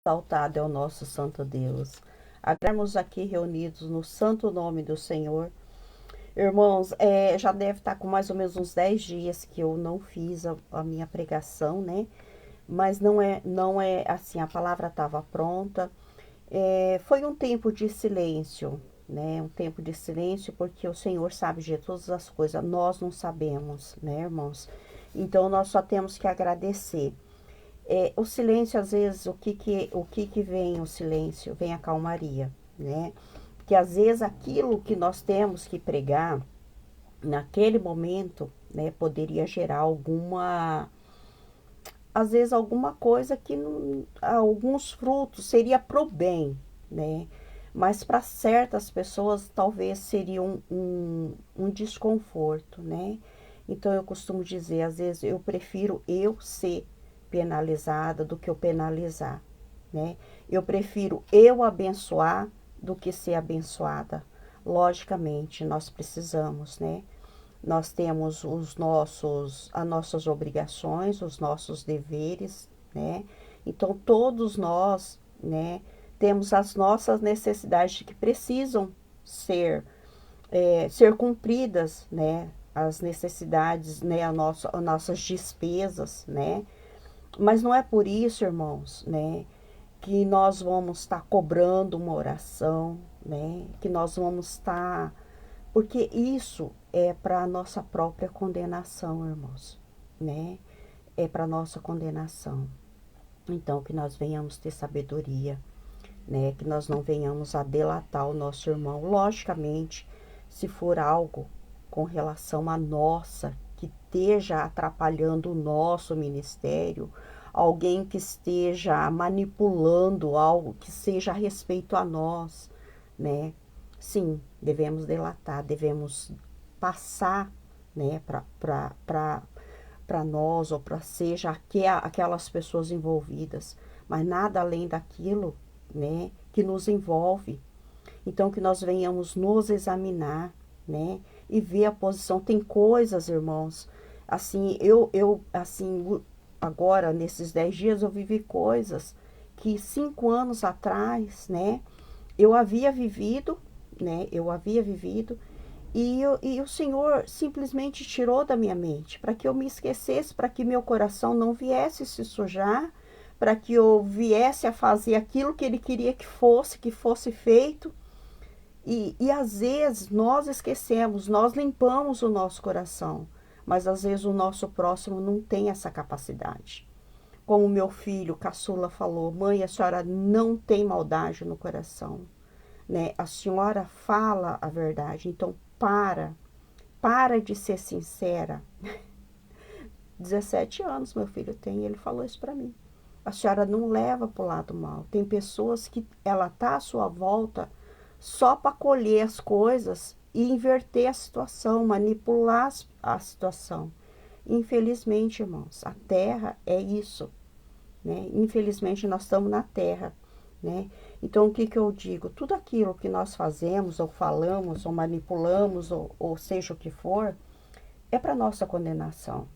Exaltado é o nosso Santo Deus. Estamos aqui reunidos no santo nome do Senhor. Irmãos, já deve estar com mais ou menos uns 10 dias que eu não fiz a minha pregação, né? Mas não é assim, a palavra estava pronta. Foi um tempo de silêncio, né? Um tempo de silêncio porque o Senhor sabe de todas as coisas, nós não sabemos, né, irmãos? Então nós só temos que agradecer. O silêncio, às vezes, o que vem o silêncio? Vem a calmaria, né? Que às vezes aquilo que nós temos que pregar naquele momento, né, poderia gerar às vezes alguma coisa que não, alguns frutos seria pro bem, né? Mas para certas pessoas talvez seria um desconforto, né? Então eu costumo dizer, às vezes eu prefiro eu ser penalizada do que eu penalizar, né? Eu prefiro eu abençoar do que ser abençoada. Logicamente, nós precisamos, né? Nós temos as nossas obrigações, os nossos deveres, né? Então todos nós, né, temos as nossas necessidades que precisam ser cumpridas, né? As necessidades, né? As nossas despesas, né? Mas não é por isso, irmãos, né, que nós vamos estar cobrando uma oração, né? Que nós vamos estar, porque isso é para a nossa própria condenação, irmãos, né? É para a nossa condenação. Então, que nós venhamos ter sabedoria, né? Que nós não venhamos a delatar o nosso irmão. Logicamente, se for algo com relação à nossa, que esteja atrapalhando o nosso ministério, alguém que esteja manipulando algo que seja a respeito a nós, né? Sim, devemos delatar, devemos passar, né, para nós ou para seja aquelas pessoas envolvidas, mas nada além daquilo, né, que nos envolve. Então que nós venhamos nos examinar, né, e ver a posição. Tem coisas, irmãos, assim, assim, agora nesses 10 dias eu vivi coisas que 5 anos atrás, né, eu havia vivido, né, eu havia vivido e o Senhor simplesmente tirou da minha mente, para que eu me esquecesse, para que meu coração não viesse se sujar, para que eu viesse a fazer aquilo que Ele queria que fosse feito. E às vezes nós esquecemos, nós limpamos o nosso coração, mas às vezes o nosso próximo não tem essa capacidade. Como meu filho caçula falou, mãe, a senhora não tem maldade no coração, né? A senhora fala a verdade, então para de ser sincera. 17 anos meu filho tem, ele falou isso para mim. A senhora não leva para o lado mal. Tem pessoas que ela tá à sua volta só para colher as coisas e inverter a situação, manipular a situação. Infelizmente, irmãos, a terra é isso, né? Infelizmente nós estamos na terra, né? Então o que que eu digo? Tudo aquilo que nós fazemos ou falamos ou manipulamos ou seja o que for, é para nossa condenação.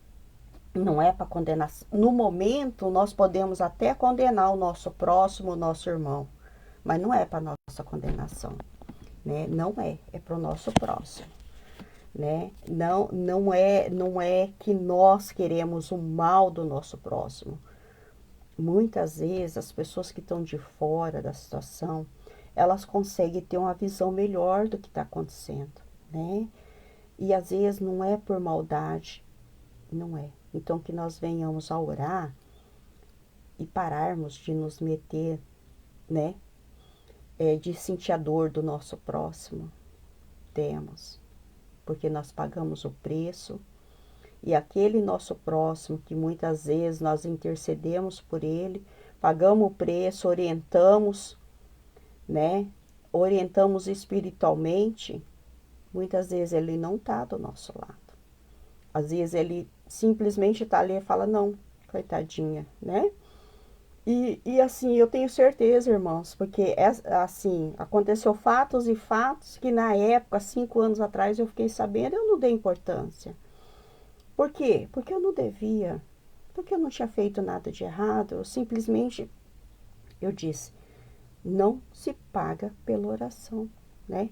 Não é para condenação. No momento nós podemos até condenar o nosso próximo, o nosso irmão, mas não é para nossa condenação, né? Não é para o nosso próximo, né? Não é que nós queremos o mal do nosso próximo. Muitas vezes as pessoas que estão de fora da situação, elas conseguem ter uma visão melhor do que está acontecendo, né? E às vezes não é por maldade, não é. Então que nós venhamos a orar e pararmos de nos meter, né? De sentir a dor do nosso próximo. Temos, porque nós pagamos o preço. E aquele nosso próximo, que muitas vezes nós intercedemos por ele, pagamos o preço, orientamos, né? Orientamos espiritualmente, muitas vezes ele não está do nosso lado. Às vezes ele simplesmente está ali e fala, não, coitadinha, né? E assim, eu tenho certeza, irmãos, porque assim, aconteceu fatos e fatos que na época, 5 anos atrás, eu fiquei sabendo, eu não dei importância. Por quê? Porque eu não devia, porque eu não tinha feito nada de errado, eu simplesmente Eu disse, não se paga pela oração, né?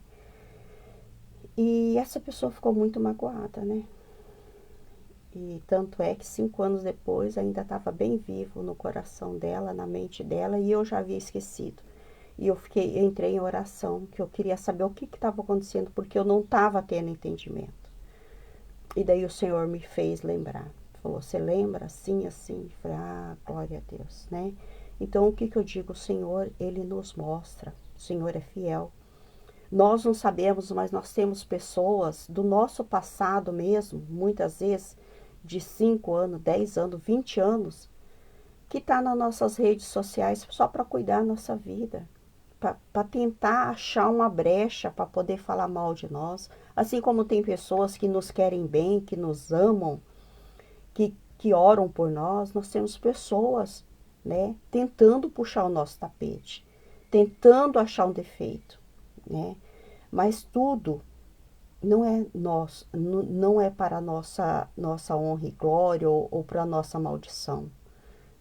E essa pessoa ficou muito magoada, né? E tanto é que 5 anos depois ainda estava bem vivo no coração dela, na mente dela, e eu já havia esquecido. E eu entrei em oração, que eu queria saber o que estava acontecendo, porque eu não estava tendo entendimento. E daí o Senhor me fez lembrar. Falou, você lembra? Assim, assim. Eu falei, glória a Deus, né? Então, o que eu digo? O Senhor, Ele nos mostra. O Senhor é fiel. Nós não sabemos, mas nós temos pessoas do nosso passado mesmo, muitas vezes, de 5 anos, 10 anos, 20 anos, que está nas nossas redes sociais só para cuidar da nossa vida, para tentar achar uma brecha para poder falar mal de nós. Assim como tem pessoas que nos querem bem, que nos amam, que oram por nós temos pessoas, né, tentando puxar o nosso tapete, tentando achar um defeito, né? Mas tudo não é nosso, não é para a nossa honra e glória ou para a nossa maldição,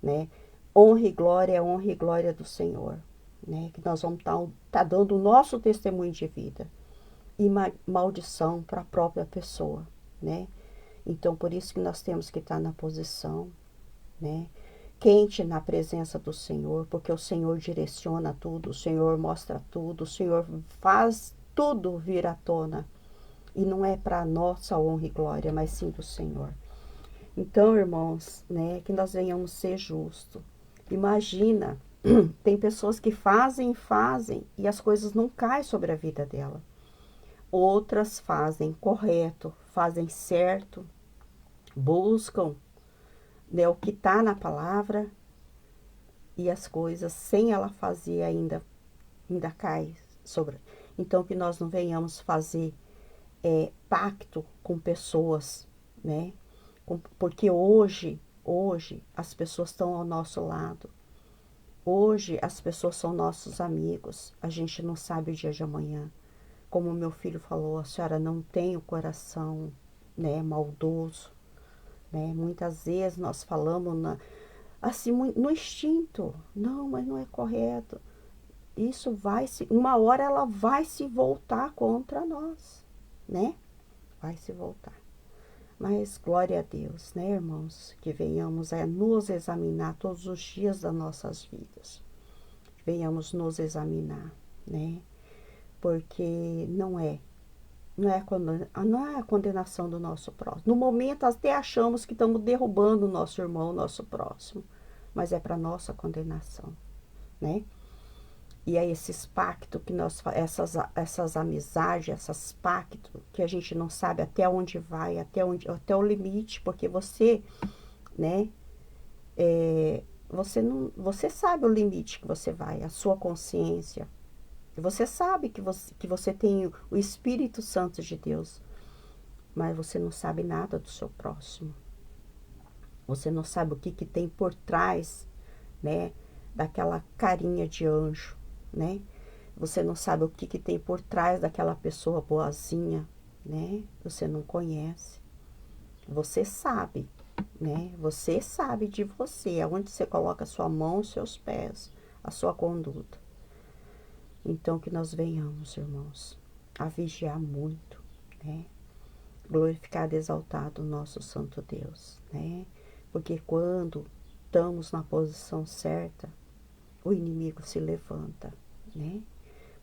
né? Honra e glória é honra e glória do Senhor, né? Que nós vamos tá dando o nosso testemunho de vida e maldição para a própria pessoa, né? Então, por isso que nós temos que estar na posição, né? Quente na presença do Senhor, porque o Senhor direciona tudo, o Senhor mostra tudo, o Senhor faz tudo vir à tona. E não é para nossa honra e glória, mas sim do Senhor. Então, irmãos, né, que nós venhamos ser justos. Imagina, tem pessoas que fazem e as coisas não caem sobre a vida dela. Outras fazem correto, fazem certo, buscam, né, o que está na palavra e as coisas sem ela fazer ainda cai sobre. Então, que nós não venhamos fazer pacto com pessoas, né? Porque hoje as pessoas estão ao nosso lado. Hoje as pessoas são nossos amigos. A gente não sabe o dia de amanhã. Como meu filho falou, a senhora não tem o coração, né, maldoso, né? Muitas vezes nós falamos assim no instinto. Não, mas não é correto. Isso uma hora ela vai se voltar contra nós, né? Vai se voltar. Mas glória a Deus, né, irmãos? Que venhamos a nos examinar todos os dias das nossas vidas. Venhamos nos examinar, né? Porque não é a condenação do nosso próximo. No momento até achamos que estamos derrubando o nosso irmão, o nosso próximo. Mas é para nossa condenação, né? E é esses pactos que essas amizades, esses pactos que a gente não sabe até onde vai, até o limite, porque você, né, você sabe o limite que você vai, a sua consciência. Você sabe que você tem o Espírito Santo de Deus, mas você não sabe nada do seu próximo. Você não sabe o que tem por trás, né, daquela carinha de anjo, né? Você não sabe o que tem por trás daquela pessoa boazinha, né? Você não conhece. Você sabe, né? Você sabe de você, aonde você coloca a sua mão, os seus pés, a sua conduta. Então, que nós venhamos, irmãos, a vigiar muito, né? Glorificado e exaltado o nosso Santo Deus, né? Porque quando estamos na posição certa, o inimigo se levanta, né?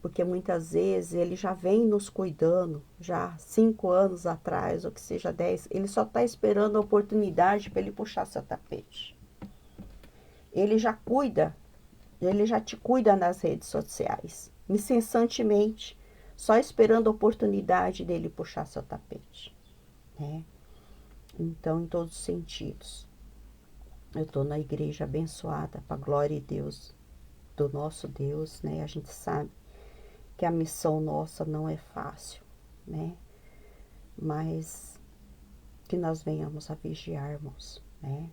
Porque muitas vezes ele já vem nos cuidando, já 5 anos atrás, ou que seja 10, ele só está esperando a oportunidade para ele puxar seu tapete. Ele já te cuida nas redes sociais, incessantemente, só esperando a oportunidade dele puxar seu tapete, né? Então, em todos os sentidos, eu estou na igreja abençoada, para a glória de Deus, do nosso Deus, né? A gente sabe que a missão nossa não é fácil, né? Mas que nós venhamos a vigiarmos, né?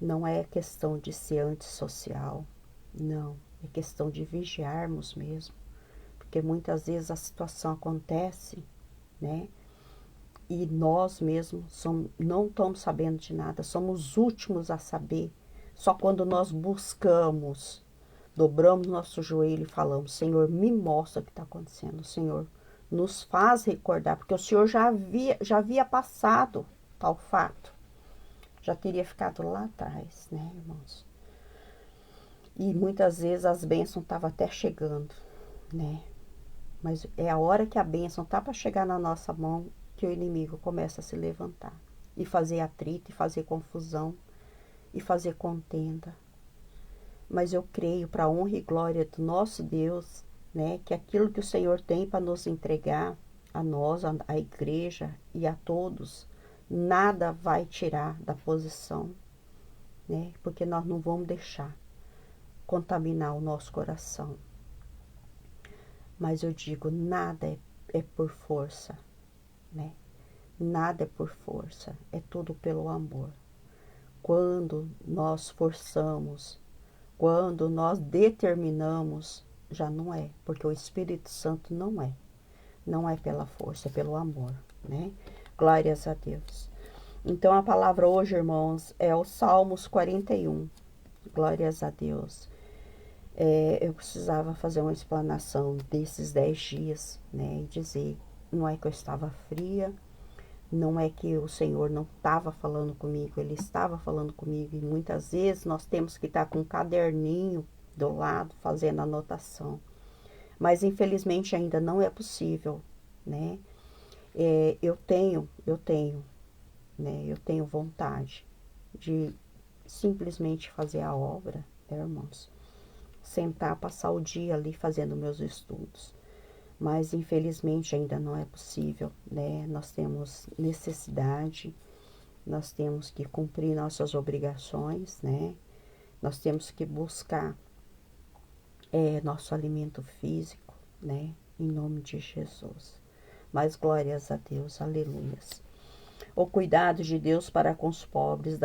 Não é questão de ser antissocial, não. É questão de vigiarmos mesmo. Porque muitas vezes a situação acontece, né? E nós mesmos não estamos sabendo de nada, somos os últimos a saber. Só quando nós buscamos, dobramos nosso joelho e falamos, Senhor, me mostra o que está acontecendo, Senhor, nos faz recordar, porque o Senhor já havia passado tal fato, já teria ficado lá atrás, né, irmãos? E muitas vezes as bênçãos estavam até chegando, né? Mas é a hora que a bênção tá para chegar na nossa mão que o inimigo começa a se levantar e fazer atrito, e fazer confusão, e fazer contenda. Mas eu creio, para a honra e glória do nosso Deus, né, que aquilo que o Senhor tem para nos entregar, a nós, a igreja e a todos, nada vai tirar da posição, né, porque nós não vamos deixar contaminar o nosso coração. Mas eu digo, nada é por força, né? Nada é por força, é tudo pelo amor. Quando nós forçamos, quando nós determinamos, já não é, porque o Espírito Santo não é. Não é pela força, é pelo amor, né? Glórias a Deus. Então a palavra hoje, irmãos, é o Salmos 41. Glórias a Deus. Eu precisava fazer uma explanação desses 10 dias, né? E dizer, não é que eu estava fria, não é que o Senhor não estava falando comigo, Ele estava falando comigo. E muitas vezes nós temos que estar com um caderninho do lado, fazendo anotação. Mas infelizmente ainda não é possível, né? Eu tenho, né? Eu tenho vontade de simplesmente fazer a obra, né, irmãos? Sentar, passar o dia ali fazendo meus estudos. Mas infelizmente ainda não é possível, né? Nós temos necessidade, nós temos que cumprir nossas obrigações, né? Nós temos que buscar nosso alimento físico, né? Em nome de Jesus. Mas glórias a Deus, aleluias. O cuidado de Deus para com os pobres.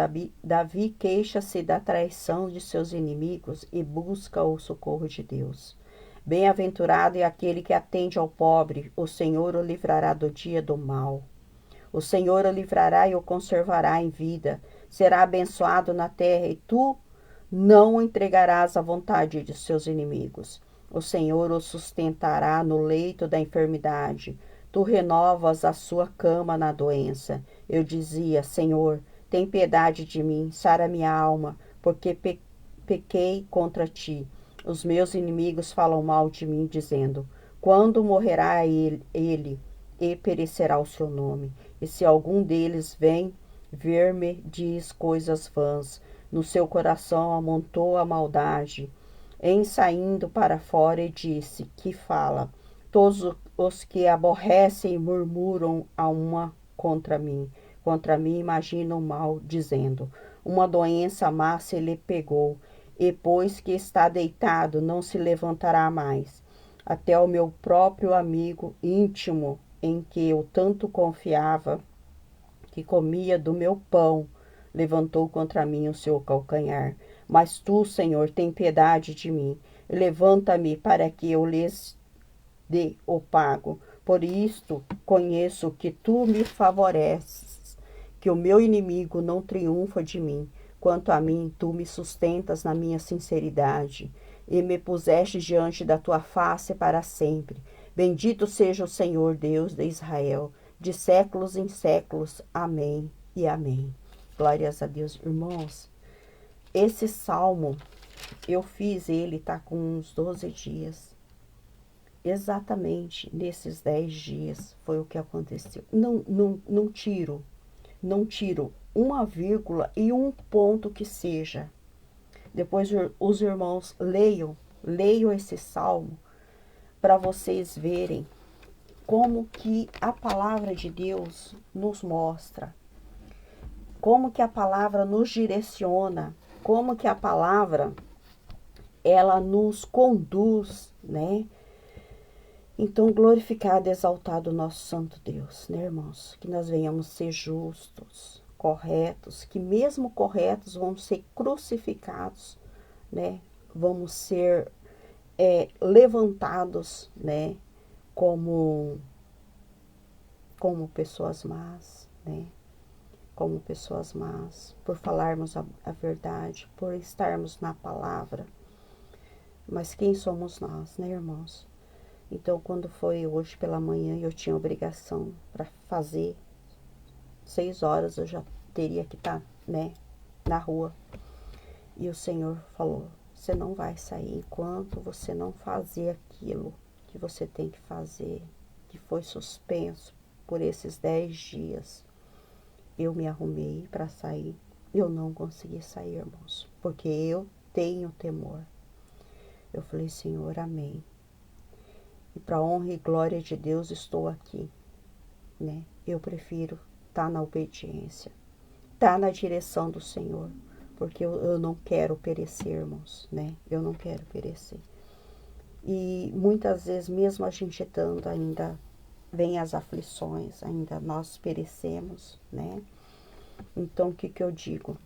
Davi queixa-se da traição de seus inimigos e busca o socorro de Deus. Bem-aventurado é aquele que atende ao pobre, o Senhor o livrará do dia do mal. O Senhor o livrará e o conservará em vida. Será abençoado na terra e tu não o entregarás à vontade de seus inimigos. O Senhor o sustentará no leito da enfermidade. Tu renovas a sua cama na doença. Eu dizia, Senhor, tem piedade de mim, sara minha alma, porque pequei contra ti. Os meus inimigos falam mal de mim, dizendo, quando morrerá ele e perecerá o seu nome? E se algum deles vem ver-me, diz coisas vãs, no seu coração amontou a maldade. Em saindo para fora e disse, que fala, todos os que aborrecem murmuram a uma contra mim imaginam mal, dizendo, uma doença má se lhe pegou, e pois que está deitado, não se levantará mais. Até o meu próprio amigo íntimo, em que eu tanto confiava, que comia do meu pão, levantou contra mim o seu calcanhar. Mas tu, Senhor, tem piedade de mim. Levanta-me para que eu lhes dê o pago. Por isto conheço que tu me favoreces, que o meu inimigo não triunfa de mim. Quanto a mim, tu me sustentas na minha sinceridade, e me puseste diante da tua face para sempre. Bendito seja o Senhor Deus de Israel, de séculos em séculos. Amém e amém. Glórias a Deus, irmãos. Esse salmo, eu fiz ele, tá com uns 12 dias. Exatamente nesses 10 dias foi o que aconteceu. Não tiro uma vírgula e um ponto que seja. Depois os irmãos leiam esse salmo para vocês verem como que a palavra de Deus nos mostra, como que a palavra nos direciona, como que a palavra ela nos conduz, né? Então, glorificado e exaltado o nosso santo Deus, né, irmãos? Que nós venhamos ser justos, corretos, que mesmo corretos vão ser crucificados, né? Vamos ser levantados, né? Como pessoas más, né? Como pessoas más, por falarmos a verdade, por estarmos na palavra. Mas quem somos nós, né, irmãos? Então, quando foi hoje pela manhã, eu tinha obrigação para fazer 6 horas, eu já teria que estar, né, na rua. E o Senhor falou: você não vai sair enquanto você não fazer aquilo que você tem que fazer, que foi suspenso por esses 10 dias. Eu me arrumei para sair, eu não consegui sair, irmãos, porque eu tenho temor. Eu falei: Senhor, amém. E para honra e glória de Deus estou aqui, né? Eu prefiro estar na obediência, estar na direção do Senhor, porque eu não quero perecer, irmãos, né? Eu não quero perecer. E muitas vezes, mesmo a gente estando ainda, vem as aflições, ainda nós perecemos, né? Então, o que eu digo?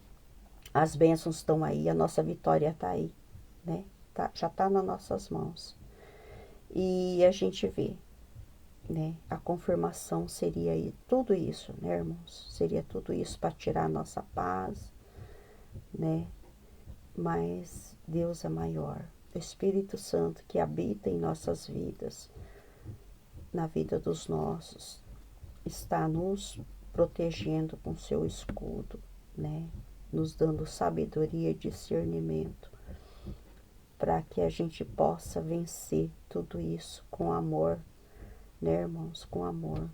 As bênçãos estão aí, a nossa vitória está aí, né? Já está nas nossas mãos. E a gente vê, né? A confirmação seria tudo isso, né, irmãos? Seria tudo isso para tirar a nossa paz, né? Mas Deus é maior. O Espírito Santo que habita em nossas vidas, na vida dos nossos, está nos protegendo com seu escudo, né? Nos dando sabedoria e discernimento, para que a gente possa vencer tudo isso com amor, né, irmãos? Com amor.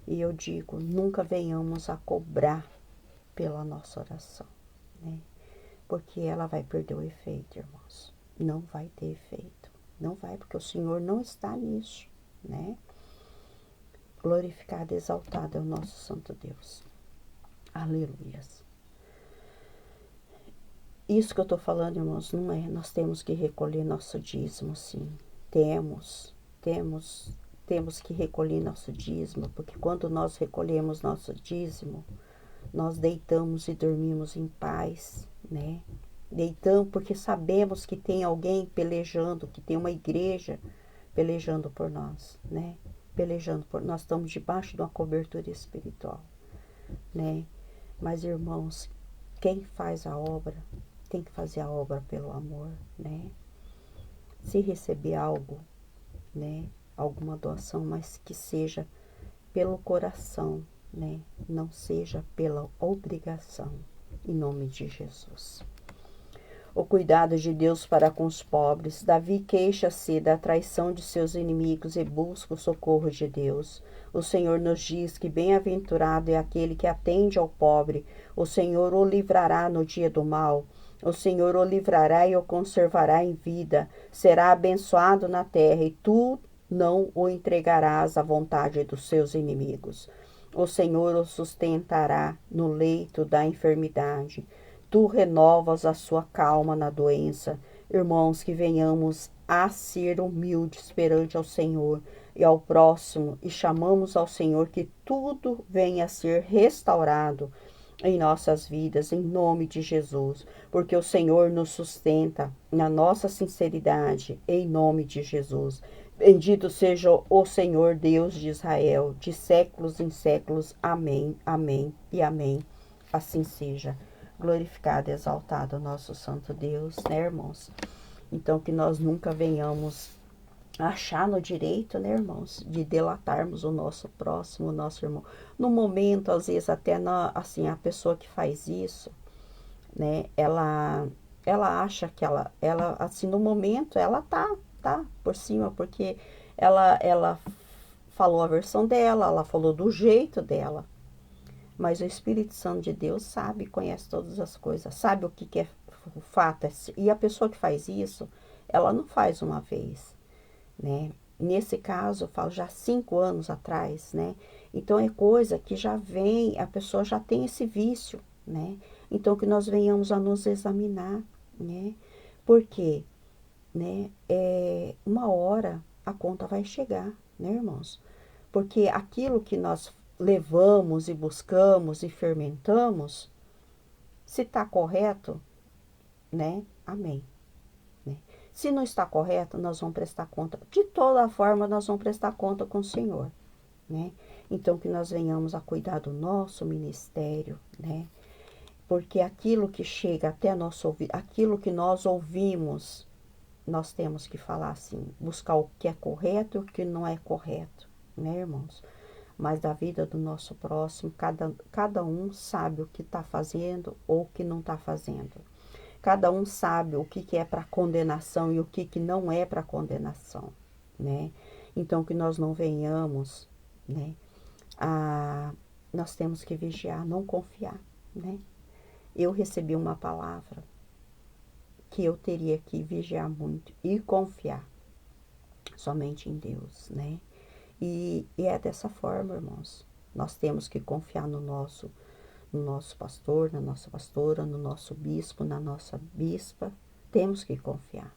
E eu digo, nunca venhamos a cobrar pela nossa oração, né? Porque ela vai perder o efeito, irmãos. Não vai ter efeito. Não vai, porque o Senhor não está nisso, né? Glorificado e exaltado é o nosso Santo Deus. Aleluias. Isso que eu estou falando, irmãos, não é. Nós temos que recolher nosso dízimo, sim. Temos que recolher nosso dízimo, porque quando nós recolhemos nosso dízimo, nós deitamos e dormimos em paz, né? Deitamos porque sabemos que tem alguém pelejando, que tem uma igreja pelejando por nós, né? Nós estamos debaixo de uma cobertura espiritual, né? Mas, irmãos, quem faz a obra tem que fazer a obra pelo amor, né? Se receber algo, né? Alguma doação, mas que seja pelo coração, né? Não seja pela obrigação, em nome de Jesus. O cuidado de Deus para com os pobres. Davi queixa-se da traição de seus inimigos e busca o socorro de Deus. O Senhor nos diz que bem-aventurado é aquele que atende ao pobre. O Senhor o livrará no dia do mal. O Senhor o livrará e o conservará em vida. Será abençoado na terra e tu não o entregarás à vontade dos seus inimigos. O Senhor o sustentará no leito da enfermidade. Tu renovas a sua calma na doença. Irmãos, que venhamos a ser humildes perante ao Senhor e ao próximo, e chamamos ao Senhor que tudo venha a ser restaurado em nossas vidas, em nome de Jesus, porque o Senhor nos sustenta na nossa sinceridade, em nome de Jesus. Bendito seja o Senhor Deus de Israel, de séculos em séculos. Amém, amém e amém. Assim seja. Glorificado e exaltado o nosso Santo Deus, né, irmãos? Então, que nós nunca venhamos achar no direito, né, irmãos, de delatarmos o nosso próximo, o nosso irmão. No momento, às vezes, até assim, a pessoa que faz isso, né, ela acha que ela assim, no momento, ela tá por cima, porque ela falou a versão dela, ela falou do jeito dela. Mas o Espírito Santo de Deus sabe, conhece todas as coisas, sabe o que é o fato. E a pessoa que faz isso, ela não faz uma vez, né? Nesse caso, eu falo já 5 anos atrás, né? Então, é coisa que já vem, a pessoa já tem esse vício, né? Então, que nós venhamos a nos examinar, né? Por quê? Né? Uma hora a conta vai chegar, né, irmãos? Porque aquilo que nós levamos e buscamos e fermentamos, se está correto, né? Amém. Né? Se não está correto, nós vamos prestar conta. De toda forma, nós vamos prestar conta com o Senhor, né? Então, que nós venhamos a cuidar do nosso ministério, né? Porque aquilo que chega até nosso ouvido, aquilo que nós ouvimos, nós temos que falar assim, buscar o que é correto e o que não é correto, né, irmãos? Mas da vida do nosso próximo, cada um sabe o que está fazendo ou o que não está fazendo. Cada um sabe o que é para condenação e o que não é para condenação, né? Então, que nós não venhamos, né? Nós temos que vigiar, não confiar, né? Eu recebi uma palavra que eu teria que vigiar muito e confiar somente em Deus, né? E é dessa forma, irmãos. Nós temos que confiar no nosso pastor, na nossa pastora, no nosso bispo, na nossa bispa. Temos que confiar.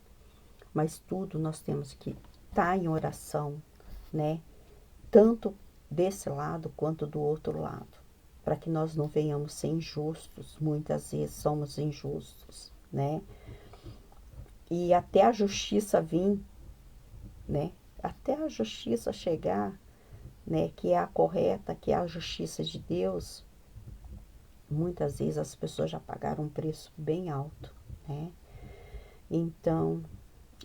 Mas tudo nós temos que estar em oração, né? Tanto desse lado quanto do outro lado. Para que nós não venhamos ser injustos. Muitas vezes somos injustos, né? E até a justiça vir, né? Até a justiça chegar, né? Que é a correta, que é a justiça de Deus. Muitas vezes as pessoas já pagaram um preço bem alto, né? Então,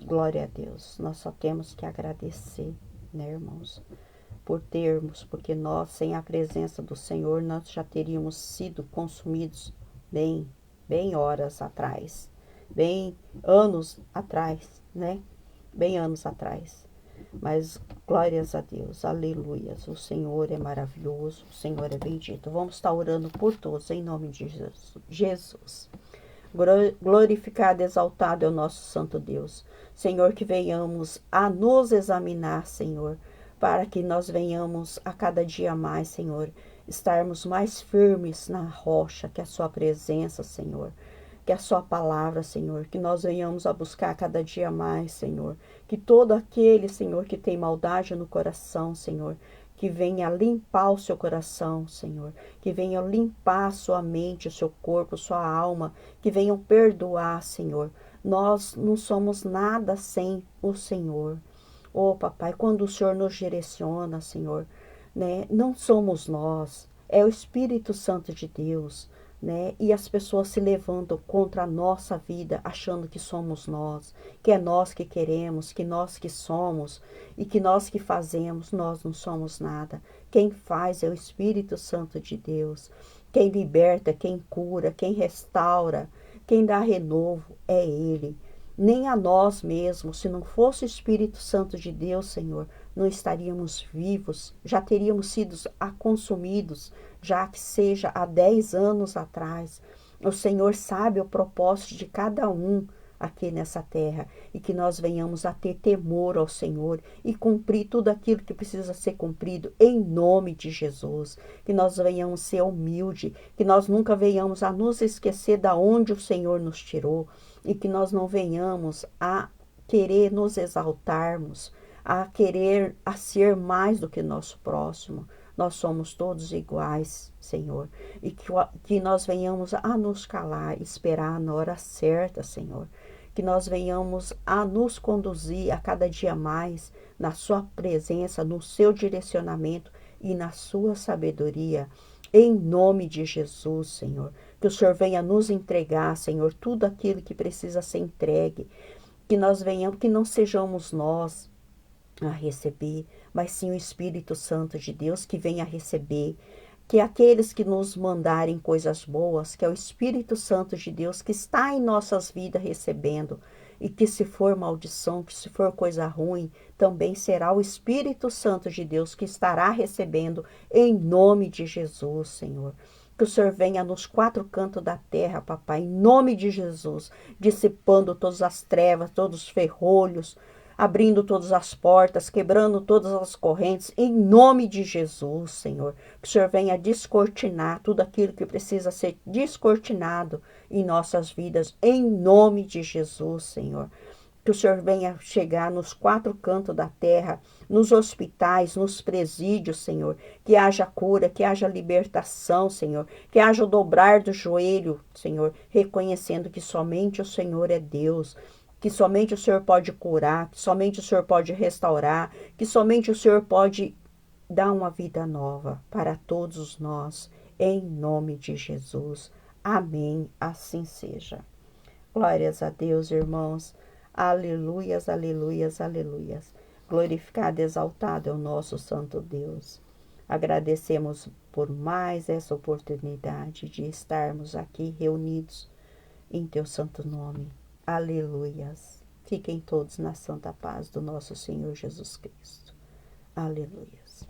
glória a Deus. Nós só temos que agradecer, né, irmãos? Porque nós, sem a presença do Senhor, nós já teríamos sido consumidos bem horas atrás, bem anos atrás, né? Bem anos atrás. Mas glórias a Deus, aleluias, o Senhor é maravilhoso, o Senhor é bendito. Vamos estar orando por todos, em nome de Jesus. Glorificado, exaltado é o nosso santo Deus. Senhor, que venhamos a nos examinar, Senhor, para que nós venhamos a cada dia mais, Senhor, estarmos mais firmes na rocha, que é a sua presença, Senhor. Que a sua palavra, Senhor, que nós venhamos a buscar cada dia mais, Senhor. Que todo aquele, Senhor, que tem maldade no coração, Senhor, que venha limpar o seu coração, Senhor. Que venha limpar a sua mente, o seu corpo, sua alma. Que venham perdoar, Senhor. Nós não somos nada sem o Senhor. Oh, papai, quando o Senhor nos direciona, Senhor, né, não somos nós, é o Espírito Santo de Deus, né? E as pessoas se levantam contra a nossa vida, achando que somos nós, que é nós que queremos, que nós que somos e que nós que fazemos. Nós não somos nada. Quem faz é o Espírito Santo de Deus. Quem liberta, quem cura, quem restaura, quem dá renovo é Ele. Nem a nós mesmos, se não fosse o Espírito Santo de Deus, Senhor, não estaríamos vivos, já teríamos sido consumidos, já que seja há 10 anos atrás. O Senhor sabe o propósito de cada um aqui nessa terra e que nós venhamos a ter temor ao Senhor e cumprir tudo aquilo que precisa ser cumprido em nome de Jesus. Que nós venhamos ser humildes, que nós nunca venhamos a nos esquecer da onde o Senhor nos tirou e que nós não venhamos a querer nos exaltarmos, a querer a ser mais do que nosso próximo. Nós somos todos iguais, Senhor, e que nós venhamos a nos calar, esperar na hora certa, Senhor, que nós venhamos a nos conduzir a cada dia mais na sua presença, no seu direcionamento e na sua sabedoria, em nome de Jesus, Senhor. Que o Senhor venha nos entregar, Senhor, tudo aquilo que precisa ser entregue, que nós venhamos, que não sejamos nós a receber, mas sim o Espírito Santo de Deus que venha a receber, que aqueles que nos mandarem coisas boas, que é o Espírito Santo de Deus que está em nossas vidas recebendo, e que se for maldição, que se for coisa ruim, também será o Espírito Santo de Deus que estará recebendo em nome de Jesus, Senhor. Que o Senhor venha nos 4 cantos da terra, papai, em nome de Jesus, dissipando todas as trevas, todos os ferrolhos, abrindo todas as portas, quebrando todas as correntes, em nome de Jesus, Senhor. Que o Senhor venha descortinar tudo aquilo que precisa ser descortinado em nossas vidas, em nome de Jesus, Senhor. Que o Senhor venha chegar nos 4 cantos da terra, nos hospitais, nos presídios, Senhor. Que haja cura, que haja libertação, Senhor. Que haja o dobrar do joelho, Senhor, reconhecendo que somente o Senhor é Deus. Que somente o Senhor pode curar, que somente o Senhor pode restaurar, que somente o Senhor pode dar uma vida nova para todos nós, em nome de Jesus. Amém, assim seja. Glórias a Deus, irmãos. Aleluias, aleluias, aleluias. Glorificado e exaltado é o nosso Santo Deus. Agradecemos por mais essa oportunidade de estarmos aqui reunidos em teu santo nome. Aleluias. Fiquem todos na santa paz do nosso Senhor Jesus Cristo. Aleluias.